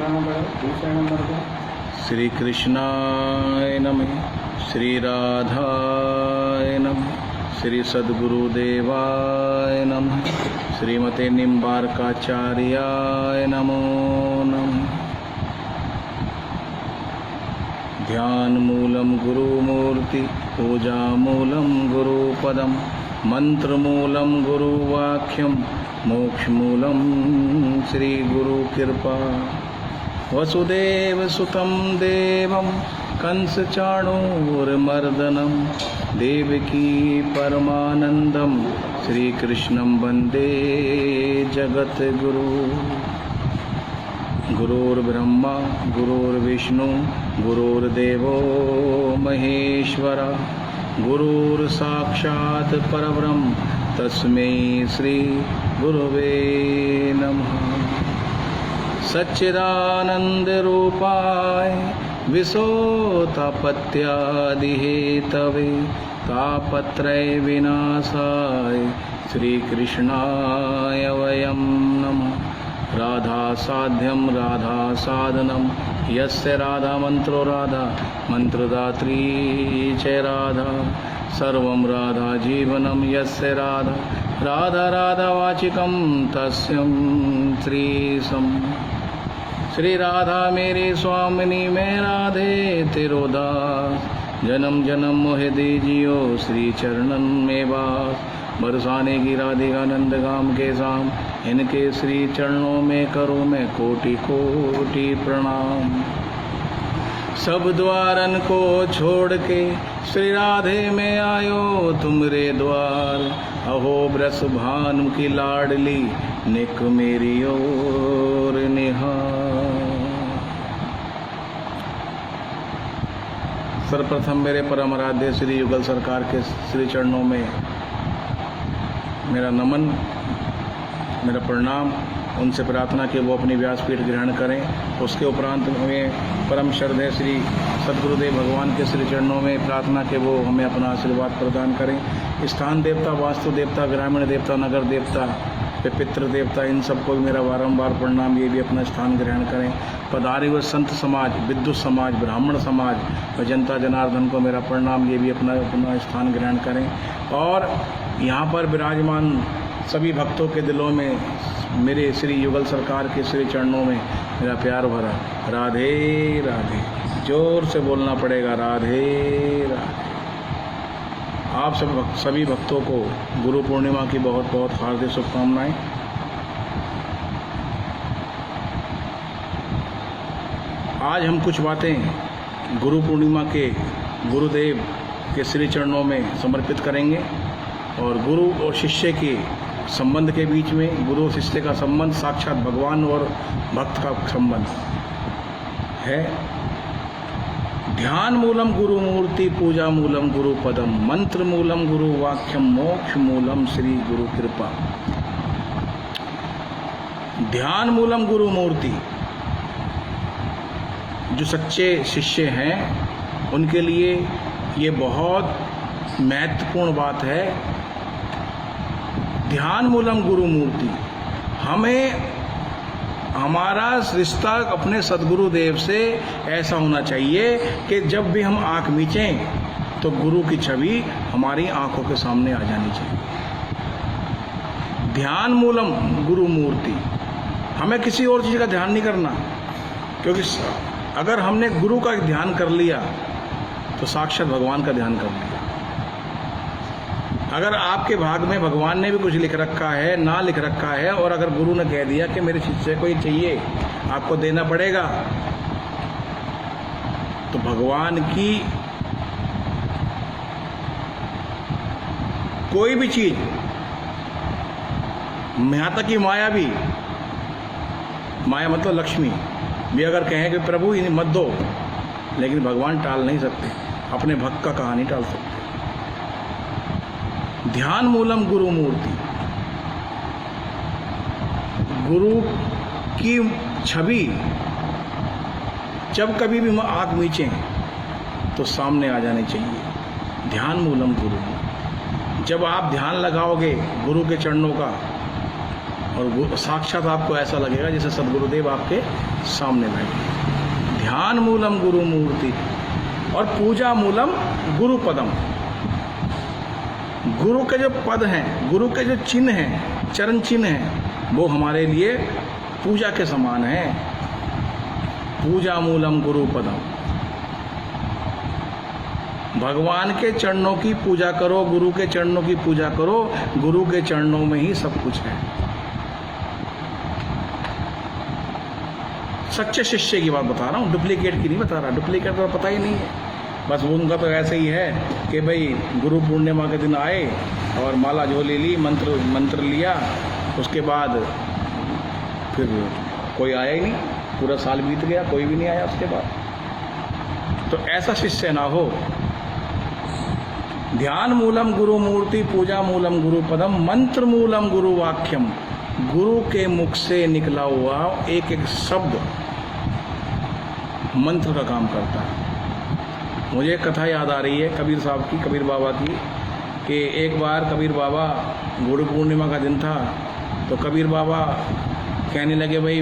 दूसरे नंबर पे श्री कृष्णाय नमः, श्री राधाय नमः, श्री सद्गुरुदेवाय नमः, श्रीमते निम्बार्काचार्याय नमो नमः। ध्यान मूलम गुरुमूर्ति, पूजा मूलम गुरुपदम, मंत्र मूलम गुरुवाक्यम, मोक्ष मूलम श्री गुरु कृपा। वसुदेव सुतं देवं कंसचाणूरमर्दनं, देवकी परमानंदं श्रीकृष्णं वन्दे जगद्गुरु। गुरुर्ब्रह्मा गुरुर्विष्णु गुरुर्देवो महेश्वरा, गुरुर्साक्षात् परब्रह्म तस्मै श्री गुरुवे नमः। सच्चिदानंद रूपाय विशोतापत्यादिहेतवे, तापत्रय विनाशाय श्रीकृष्णाय वयं नमः। राधा साध्यं राधा साधनं, यस्य राधा मंत्रो राधा मंत्रदात्री च राधा, सर्वं राधा जीवनं यस्य राधा राधा राधा वाचिकं तस्यं श्रीसम्। श्री राधा मेरी स्वामिनी मैं राधे तेरो दास, जन्म जन्म मोहे दीजियो श्री चरणन में वास। बरसाने की राधिका नंद गाम के साम, इनके श्री चरणों में करूँ मैं कोटि कोटि प्रणाम। सब द्वारन को छोड़ के श्री राधे में आयो तुमरे द्वार, अहो ब्रस भानु की लाडली निक मेरी ओर निहार। सर्वप्रथम मेरे परम आराध्य श्री युगल सरकार के श्री चरणों में मेरा नमन, मेरा प्रणाम। उनसे प्रार्थना कि वो अपनी व्यासपीठ ग्रहण करें। उसके उपरांत में परम श्रद्धेय श्री सद्गुरुदेव भगवान के श्री चरणों में प्रार्थना कि वो हमें अपना आशीर्वाद प्रदान करें। स्थान देवता, वास्तु देवता, ग्रामीण देवता, नगर देवता, पितृ देवता, इन सबको भी मेरा बारंबार प्रणाम। ये भी अपना स्थान ग्रहण करें। पधारे हुए संत समाज, विद्युत समाज, ब्राह्मण समाज व जनता जनार्दन को मेरा प्रणाम। ये भी अपना स्थान ग्रहण करें। और यहाँ पर विराजमान सभी भक्तों के दिलों में मेरे श्री युगल सरकार के श्री चरणों में मेरा प्यार भरा राधे राधे। जोर से बोलना पड़ेगा राधे राधे। आप सभी भक्तों को गुरु पूर्णिमा की बहुत बहुत हार्दिक शुभकामनाएं। आज हम कुछ बातें गुरु पूर्णिमा के गुरुदेव के श्री चरणों में समर्पित करेंगे। और गुरु और शिष्य के संबंध के बीच में, गुरु शिष्य का संबंध साक्षात भगवान और भक्त का संबंध है। ध्यान मूलम गुरु मूर्ति, पूजा मूलम गुरु पदम, मंत्र मूलम गुरु वाक्यम, मोक्ष मूलम श्री गुरु कृपा। ध्यान मूलम गुरु मूर्ति, जो सच्चे शिष्य हैं उनके लिए ये बहुत महत्वपूर्ण बात है। ध्यान मूलम गुरु मूर्ति, हमें हमारा रिश्ता अपने सद्गुरु देव से ऐसा होना चाहिए कि जब भी हम आंख मीचें तो गुरु की छवि हमारी आंखों के सामने आ जानी चाहिए। ध्यान मूलम गुरु मूर्ति, हमें किसी और चीज़ का ध्यान नहीं करना, क्योंकि अगर हमने गुरु का ध्यान कर लिया तो साक्षात भगवान का ध्यान कर लिया। अगर आपके भाग में भगवान ने भी कुछ लिख रखा है, ना लिख रखा है, और अगर गुरु ने कह दिया कि मेरे शिष्य को ये चाहिए, आपको देना पड़ेगा, तो भगवान की कोई भी चीज, यहाँ तक की माया भी, माया मतलब लक्ष्मी भी अगर कहें कि प्रभु इन्हें मत दो, लेकिन भगवान टाल नहीं सकते, अपने भक्त का कहानी टाल सकते। ध्यान मूलम गुरु मूर्ति, गुरु की छवि जब कभी भी आंख मीचें तो सामने आ जानी चाहिए। ध्यान मूलम गुरु, जब आप ध्यान लगाओगे गुरु के चरणों का, और साक्षात आपको ऐसा लगेगा जैसे सदगुरुदेव आपके सामने बैठे। ध्यान मूलम गुरु मूर्ति और पूजा मूलम गुरु पदम। गुरु के जो पद हैं, गुरु के जो चिन्ह हैं, चरण चिन्ह हैं, वो हमारे लिए पूजा के समान है। पूजा मूलम गुरु पदम। भगवान के चरणों की पूजा करो, गुरु के चरणों की पूजा करो। गुरु के चरणों में ही सब कुछ है। सच्चे शिष्य की बात बता रहा हूँ, डुप्लीकेट की नहीं बता रहा। डुप्लीकेट तो पता ही नहीं है, बस उनका तो ऐसे ही है कि भाई गुरु पूर्णिमा के दिन आए और माला झोली ली, मंत्र लिया, उसके बाद फिर कोई आया ही नहीं, पूरा साल बीत गया, कोई भी नहीं आया उसके बाद। तो ऐसा शिष्य ना हो। ध्यान मूलम गुरु मूर्ति, पूजा मूलम गुरु पदम, मंत्र मूलम गुरु वाक्यम। गुरु के मुख से निकला हुआ एक एक शब्द मंत्र का काम करता है। मुझे एक कथा याद आ रही है कबीर साहब की, कबीर बाबा की, कि एक बार कबीर बाबा, गुरु पूर्णिमा का दिन था, तो कबीर बाबा कहने लगे भाई,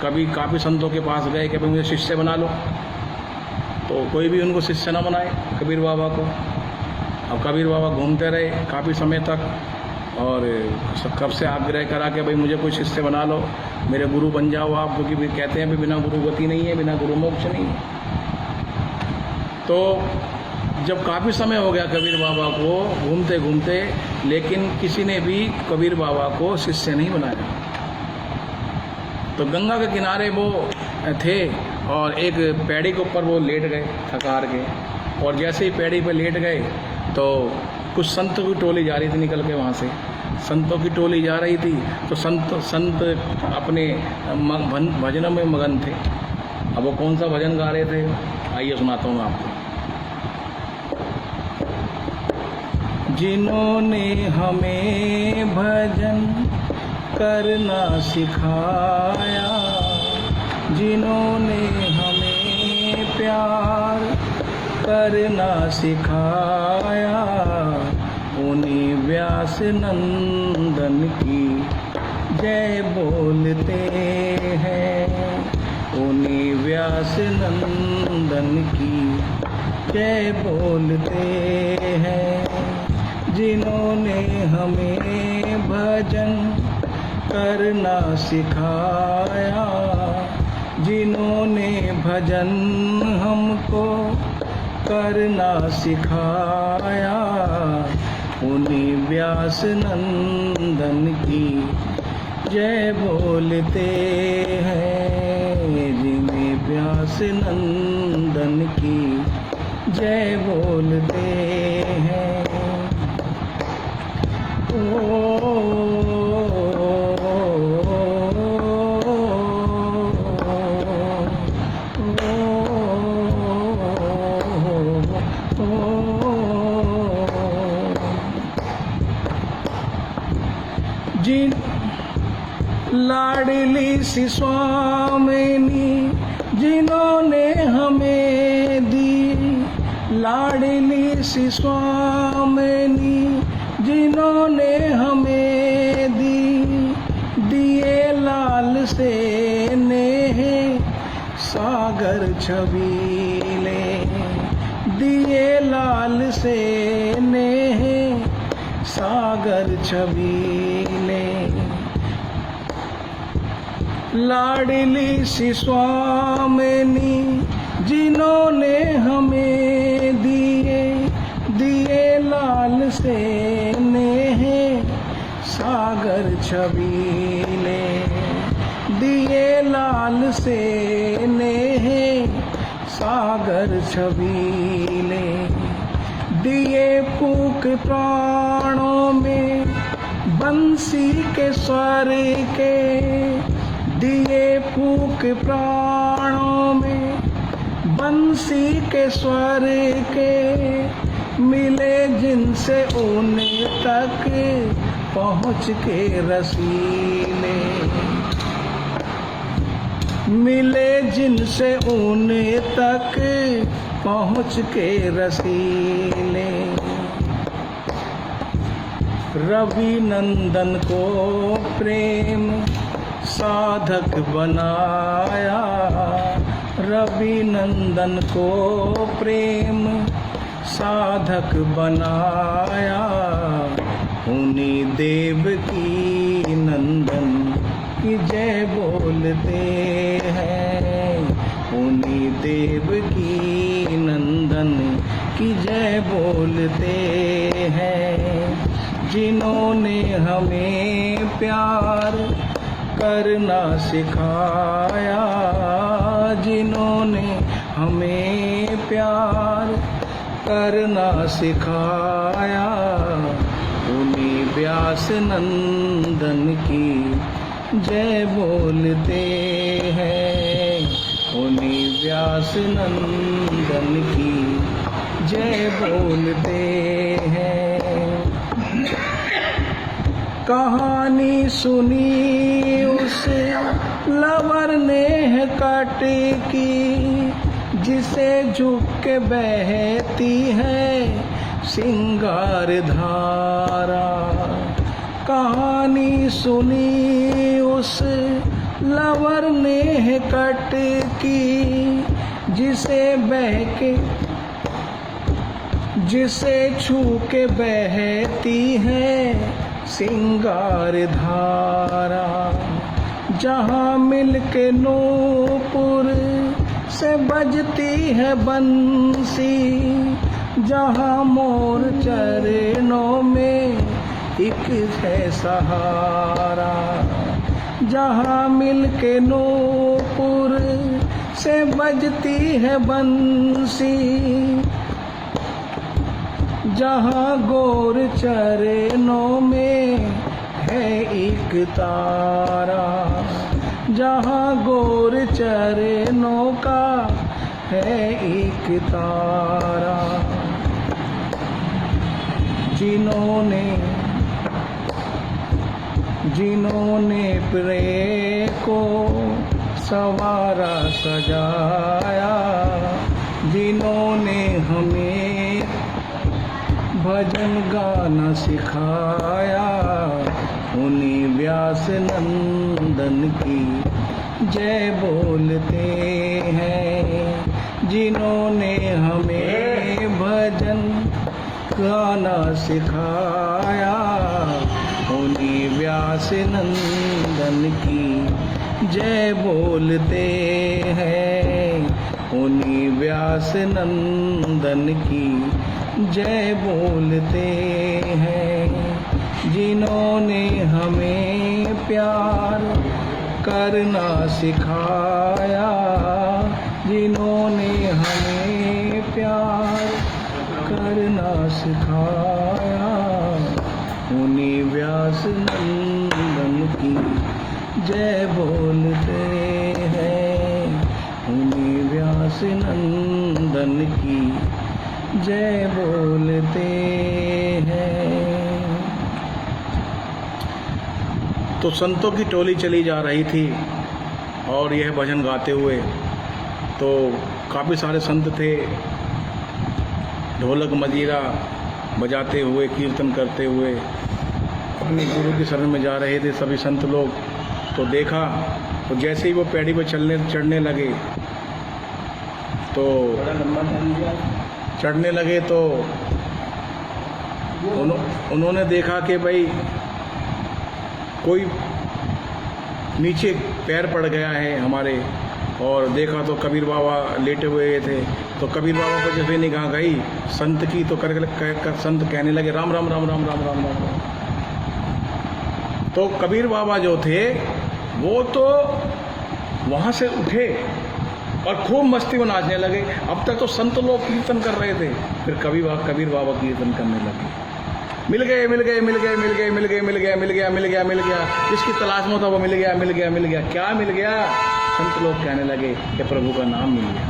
कभी काफ़ी संतों के पास गए कि भाई मुझे शिष्य बना लो, तो कोई भी उनको शिष्य न बनाए कबीर बाबा को। अब कबीर बाबा घूमते रहे काफ़ी समय तक और कब से आग्रह करा कि भाई मुझे कोई शिष्य बना लो, मेरे गुरु बन जाओ आप, क्योंकि भी कहते हैं भी बिना गुरु गति नहीं है, बिना गुरु मोक्ष नहीं है। तो जब काफ़ी समय हो गया कबीर बाबा को घूमते घूमते, लेकिन किसी ने भी कबीर बाबा को शिष्य नहीं बनाया। तो गंगा के किनारे वो थे और एक पैड़ी के ऊपर वो लेट गए थकार के, और जैसे ही पैड़ी पर लेट गए तो कुछ संतों की टोली जा रही थी निकल के वहाँ से। संतों की टोली जा रही थी तो संत अपने भजनों में मगन थे। अब वो कौन सा भजन गा रहे थे, आइए सुनाता हूँ आपको। जिन्होंने हमें भजन करना सिखाया, जिन्होंने हमें प्यार करना सिखाया, उन्हीं व्यास नंदन की जय बोलते हैं। उन्हीं व्यास नंदन की जय बोलते हैं। जिन्होंने हमें भजन करना सिखाया, जिन्होंने भजन हमको करना सिखाया, उन्हीं व्यास नंदन की जय बोलते हैं। जिन्हें व्यास नंदन की जय बोलते हैं। जिन लाडली सी स्वामिनी जिन्होंने हमें दी, लाडली सी स्वामिनी जिन्होंने हमें दी, दिए लाल से नेह सागर छबीले, दिए लाल से नेह सागर छबीले। लाडली सी स्वामिनी जिन्होंने हमें दिए लाल से नेह सागर छबीले, दिए लाल से नेह सागर छबीले। दिए फूक प्राणों में बंसी के स्वर के, दिए फूक प्राणों में बंसी के स्वर के, मिले जिनसे उन्हें तक पहुँच के रसीले, मिले जिनसे उन्हें तक पहुँच के रसीले। रवि नंदन को प्रेम साधक बनाया, रवि नंदन को प्रेम साधक बनाया। उन्हीं देवकी नंदन की जय बोलते हैं, उन्हीं देवकी नंदन की जय बोलते हैं। जिन्होंने हमें प्यार करना सिखाया, जिन्होंने हमें प्यार करना सिखाया। उन्हीं व्यास नंदन की जय बोलते हैं, उन्हीं व्यास नंदन की जय बोलते हैं। कहानी सुनी उस लवर ने कट की, जिसे झुक के बहती है सिंगार धारा। कहानी सुनी उस लवर ने कट की, जिसे बहके जिसे छू के बहती है सिंगार धारा। जहाँ मिल के नूपुर से बजती है बंसी, जहाँ मोर चरणों में एक है सहारा। जहाँ मिल के नूपुर से बजती है बंसी, जहाँ गोर चरणों में है एक तारा, जहाँ गोर चरणों का है एक तारा। जिन्होंने प्रेम को सवारा सजाया, जिन्होंने हमें भजन गाना सिखाया। उन्हीं व्यास नंदन की जय बोलते हैं, जिन्होंने हमें भजन गाना सिखाया। उन्हीं व्यास नंदन की जय बोलते हैं, उन्हीं व्यास नंदन की जय बोलते हैं। जिन्होंने हमें प्यार करना सिखाया, जिन्होंने हमें प्यार करना सिखाया। उन्हीं व्यास नंदन की जय बोलते हैं, उन्हीं व्यास नंदन की जय बोलते हैं। तो संतों की टोली चली जा रही थी और यह भजन गाते हुए, तो काफ़ी सारे संत थे, ढोलक मजीरा बजाते हुए, कीर्तन करते हुए अपने गुरु की शरण में जा रहे थे सभी संत लोग। तो देखा, तो जैसे ही वो पैड़ी पर चढ़ने लगे तो उन्होंने देखा कि भाई कोई नीचे पैर पड़ गया है हमारे, और देखा तो कबीर बाबा लेटे हुए थे। तो कबीर बाबा को जब निगाह गई संत की, तो कर संत कहने लगे राम राम राम राम राम राम राम। तो कबीर बाबा जो थे वो तो वहाँ से उठे और खूब मस्ती में नाचने लगे। अब तक तो संत लोग कीर्तन कर रहे थे, फिर कबीर बाबा कीर्तन करने लगे। मिल गए जिसकी तलाश में था वो मिल गया। क्या मिल गया? संत लोग कहने लगे कि प्रभु का नाम मिल गया।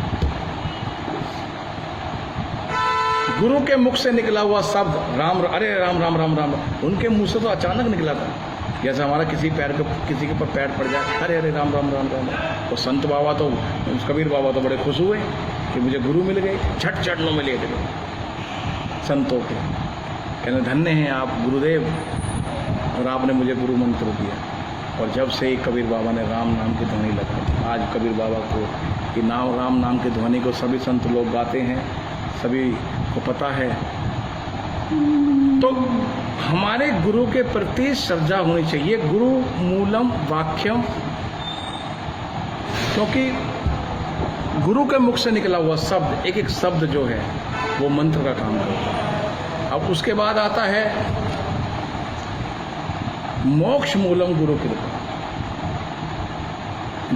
गुरु के मुख से निकला हुआ शब्द राम, अरे राम राम राम राम, उनके मुंह से तो अचानक निकला था, जैसे हमारा किसी के ऊपर पैर पड़ जाए, अरे अरे राम राम राम राम। तो संत बाबा तो, कबीर बाबा तो बड़े खुश हुए कि मुझे गुरु मिल गए। झट चरणों में लेट गए संतों के, कहने धन्य हैं आप गुरुदेव, और आपने मुझे गुरु मंत्र दिया। और जब से ही कबीर बाबा ने राम नाम की ध्वनि लगाई, आज कबीर बाबा को कि राम नाम की ध्वनि को सभी संत लोग गाते हैं, सभी को पता है। तो हमारे गुरु के प्रति श्रद्धा होनी चाहिए। गुरु मूलम वाक्यम, क्योंकि गुरु के मुख से निकला हुआ शब्द, एक एक शब्द जो है वो मंत्र का काम करता है। अब उसके बाद आता है मोक्ष मूलम गुरु कृपा।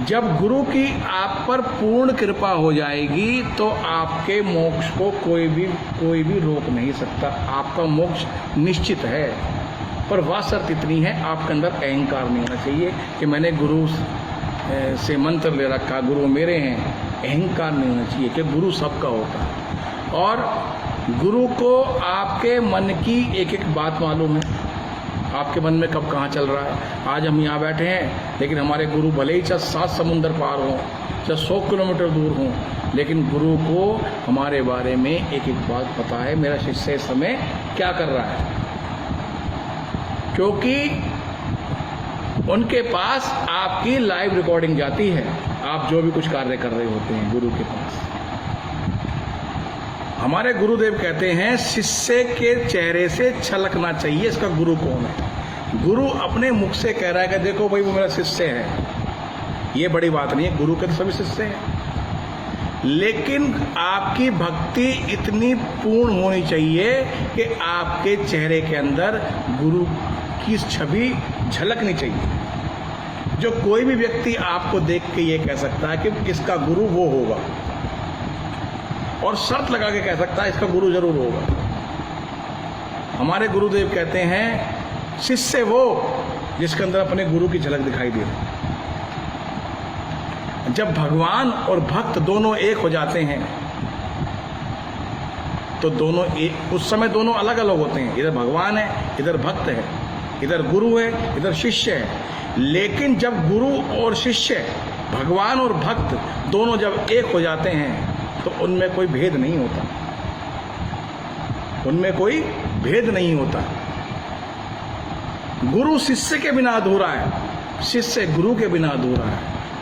जब गुरु की आप पर पूर्ण कृपा हो जाएगी तो आपके मोक्ष को कोई भी रोक नहीं सकता। आपका मोक्ष निश्चित है, पर वह शर्त इतनी है, आपके अंदर अहंकार नहीं होना चाहिए कि मैंने गुरु से मंत्र ले रखा, गुरु मेरे हैं। अहंकार नहीं होना चाहिए कि गुरु सबका होता है। और गुरु को आपके मन की एक एक बात मालूम है, आपके मन में कब कहाँ चल रहा है। आज हम यहाँ बैठे हैं, लेकिन हमारे गुरु भले ही चाहे 7 समुंदर पार हों, चाहे 100 किलोमीटर दूर हों, लेकिन गुरु को हमारे बारे में एक एक बात पता है। मेरा शिष्य इस समय क्या कर रहा है, क्योंकि उनके पास आपकी लाइव रिकॉर्डिंग जाती है। आप जो भी कुछ कार्य कर रहे होते हैं गुरु के पास। हमारे गुरुदेव कहते हैं शिष्य के चेहरे से छलकना चाहिए इसका गुरु कौन है। गुरु अपने मुख से कह रहा है कि देखो भाई वो मेरा शिष्य है, ये बड़ी बात नहीं है, गुरु के तो सभी शिष्य हैं। लेकिन आपकी भक्ति इतनी पूर्ण होनी चाहिए कि आपके चेहरे के अंदर गुरु की छवि झलकनी चाहिए। जो कोई भी व्यक्ति आपको देख के ये कह सकता है कि इसका गुरु वो होगा, और शर्त लगा के कह सकता है इसका गुरु जरूर होगा। हमारे गुरुदेव कहते हैं शिष्य वो जिसके अंदर अपने गुरु की झलक दिखाई दे रही। जब भगवान और भक्त दोनों एक हो जाते हैं तो दोनों एक, उस समय दोनों अलग अलग होते हैं। इधर भगवान है, इधर भक्त है, इधर गुरु है, इधर शिष्य है। लेकिन जब गुरु और शिष्य, भगवान और भक्त दोनों जब एक हो जाते हैं तो उनमें कोई भेद नहीं होता, उनमें कोई भेद नहीं होता। गुरु शिष्य के बिना अधूरा है, शिष्य गुरु के बिना अधूरा है,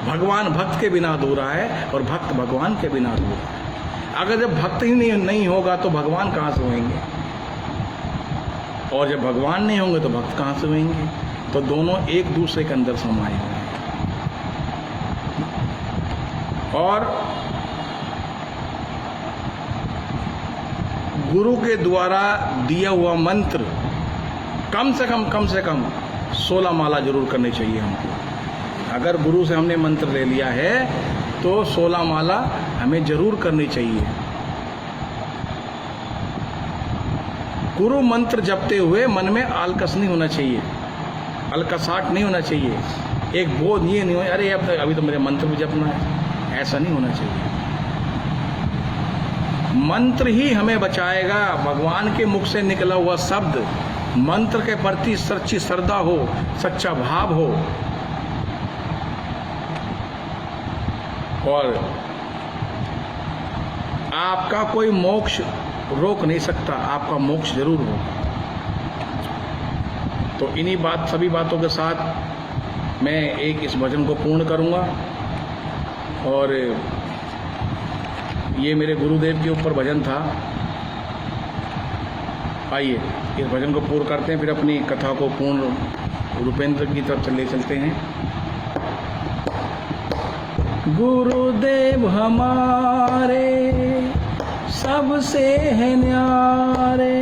भगवान भक्त के बिना अधूरा है, और भक्त भगवान के बिना अधूरा है। अगर जब भक्त ही नहीं होगा तो भगवान कहाँ से होंगे, और जब भगवान नहीं होंगे तो भक्त कहाँ से होंगे। तो दोनों एक दूसरे के अंदर समाये हुए हैं। और गुरु के द्वारा दिया हुआ मंत्र कम से कम 16 माला जरूर करनी चाहिए हमको। अगर गुरु से हमने मंत्र ले लिया है तो 16 माला हमें जरूर करनी चाहिए। गुरु मंत्र जपते हुए मन में आलकस नहीं होना चाहिए, अलकसाट नहीं होना चाहिए, एक बोझ ये नहीं हो अरे अब अभी तो मेरे मंत्र भी जपना है, ऐसा नहीं होना चाहिए। मंत्र ही हमें बचाएगा। भगवान के मुख से निकला हुआ शब्द, मंत्र के प्रति सच्ची श्रद्धा हो, सच्चा भाव हो, और आपका कोई मोक्ष रोक नहीं सकता, आपका मोक्ष जरूर होगा। तो इन्हीं सभी बातों के साथ मैं एक इस भजन को पूर्ण करूंगा। और ये मेरे गुरुदेव के ऊपर भजन था। आइए इस भजन को पूर्ण करते हैं, फिर अपनी कथा को पूर्ण रूपेंद्र की तरफ ले चलते हैं। गुरुदेव हमारे सबसे है न्यारे,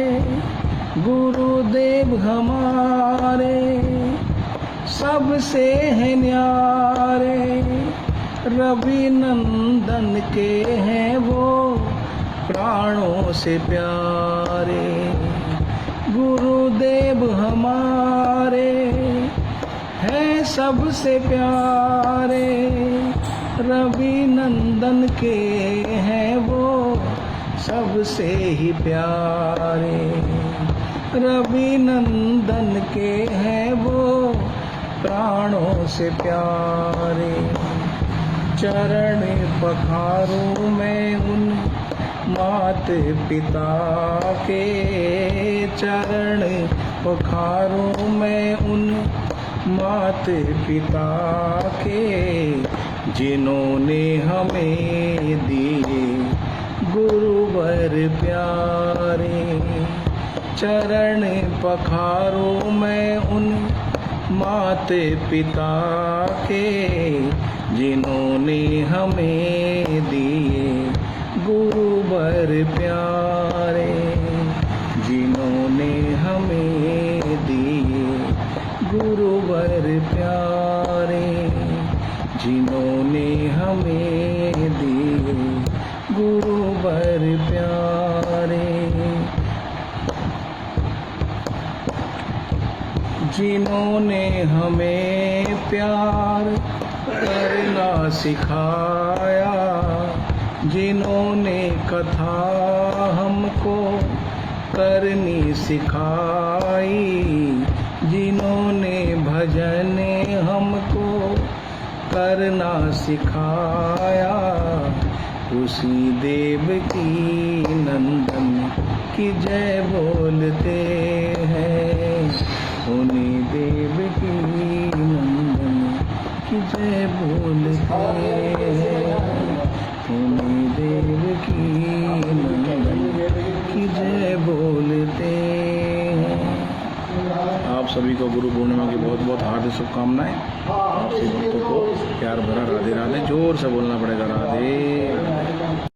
गुरुदेव हमारे सबसे है न्यारे, रवि नंदन के हैं वो प्राणों से प्यारे। गुरुदेव हमारे हैं सबसे प्यारे, रवि नंदन के हैं वो सबसे ही प्यारे, रवि नंदन के हैं वो प्राणों से प्यारे। चरण पखारूं मैं उन मात पिता के, चरण पखारूं मैं उन माते पिता के जिन्होंने हमें दिए गुरुवर प्यारे। चरण पखारूं मैं उन माते पिता के जिन्होंने हमें दिए गुरुवर प्यारे, जिन्होंने हमें दिए गुरुवर प्यारे, जिन्होंने हमें दिए गुरुवर प्यारे। जिन्होंने हमें प्यार करना सिखाया, जिन्होंने कथा हमको करनी सिखाई, जिन्होंने भजन हमको करना सिखाया, उसी देवकी नंदन की जय बोलते हैं, उन्हीं देवकी नंदन की जय बोलते हैं, उन्हीं देवकी नंदन की जय बोलते हैं। आप सभी को गुरु पूर्णिमा की बहुत बहुत हार्दिक शुभकामनाएं। आप सभी भक्तों को प्यार भरा राधे राधे। जोर से बोलना पड़ेगा राधे।